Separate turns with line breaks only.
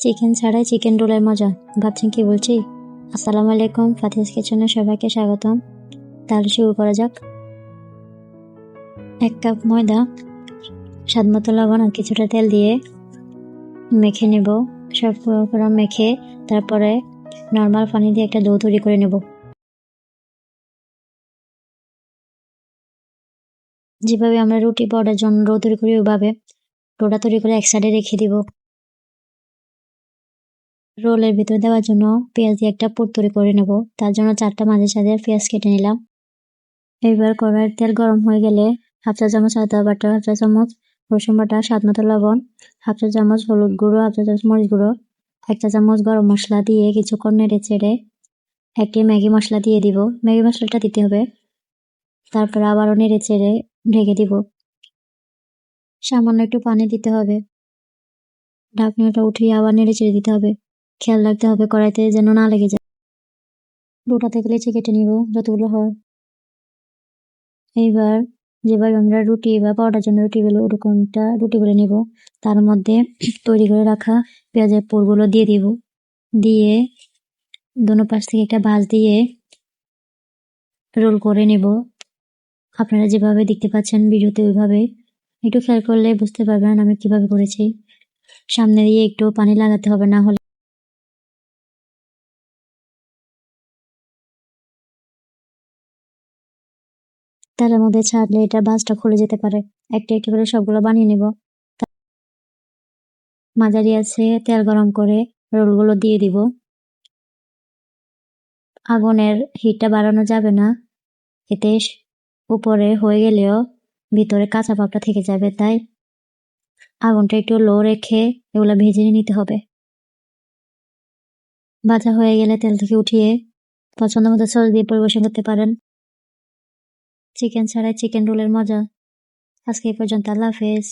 Chicken ছাড়াই chicken রোলের মজা। ভাবছেন কি বলছি? আসসালামু আলাইকুম, ফাতিহাস কিচেনে সবাইকে স্বাগতম। তাহলে শুরু করা যাক। 1 কাপ ময়দা, স্বাদ মতো লবণ আর কিছুটা তেল দিয়ে মেখে নেব। সব পুরো মেখে তারপরে নর্মাল পানি দিয়ে একটা ডো তৈরি করে নেব। যেভাবে আমরা রুটি পরোটার জন্য ডো তৈরি করি ওইভাবে ডোটা তৈরি করে এক সাইডে রেখে দিব। রোলের ভিতরে দেওয়ার জন্য পেঁয়াজ দিয়ে একটা পুর তৈরি করে নেব। তার জন্য 4টা মাঝে সাইজের পেঁয়াজ কেটে নিলাম। এবার কড়াইয়ের তেল গরম হয়ে গেলে 1/2 চা চামচ আদা বাটা, 1/2 চা চামচ রসুন বাটা, স্বাদ মতো লবণ, 1/2 চা চামচ হলুদ গুঁড়ো, 1/2 চা চামচ মরিচ গুঁড়ো, 1 চা চামচ গরম মশলা দিয়ে কিছুক্ষণ নেড়ে চেড়ে একটি ম্যাগি মশলা দিয়ে দিব। ম্যাগি মশলাটা দিতে হবে। তারপর আবারও নেড়ে চেড়ে ঢেকে দিব। সামান্য একটু পানি দিতে হবে। ঢাকনাটা উঠিয়ে আবার নেড়ে চেড়ে দিতে হবে। খেয়াল রাখতে হবে কড়াইতে যেন না লেগে যায়। ডোটা থেকে লেচি কেটে নিব যতগুলো হয়। এইবার যেভাবে আমরা রুটি বা পরোটার জন্য রুটিগুলো নেব, তার মধ্যে তৈরি করে রাখা পেঁয়াজের পুরগুলো দিয়ে দিব। দিয়ে দোনো পাশ থেকে একটা ভাঁজ দিয়ে রোল করে নেব। আপনারা যেভাবে দেখতে পাচ্ছেন ভিডিওতে ওইভাবে একটু খেয়াল করলে বুঝতে পারবেন আমি কিভাবে করেছি। সামনে দিয়ে একটু পানি লাগাতে হবে, না হলে তার মধ্যে ছাড়লে এটা ভাঁজটা খুলে যেতে পারে। একটা একটা করে সবগুলো বানিয়ে নেব। মাঝারি আছে তেল গরম করে রোলগুলো দিয়ে দিব। আগুনের হিটটা বাড়ানো যাবে না, এতে উপরে হয়ে গেলেও ভিতরে কাঁচা ভাবটা থেকে যাবে। তাই আগুনটা একটু লো রেখে এগুলো ভেজে নিতে হবে। ভাজা হয়ে গেলে তেল থেকে উঠিয়ে পছন্দ মতো সস দিয়ে পরিবেশন করতে পারেন। চিকেন ছাড়াই চিকেন রোলের মজা। আজকে এই পর্যন্ত। আল্লাহ হাফেজ।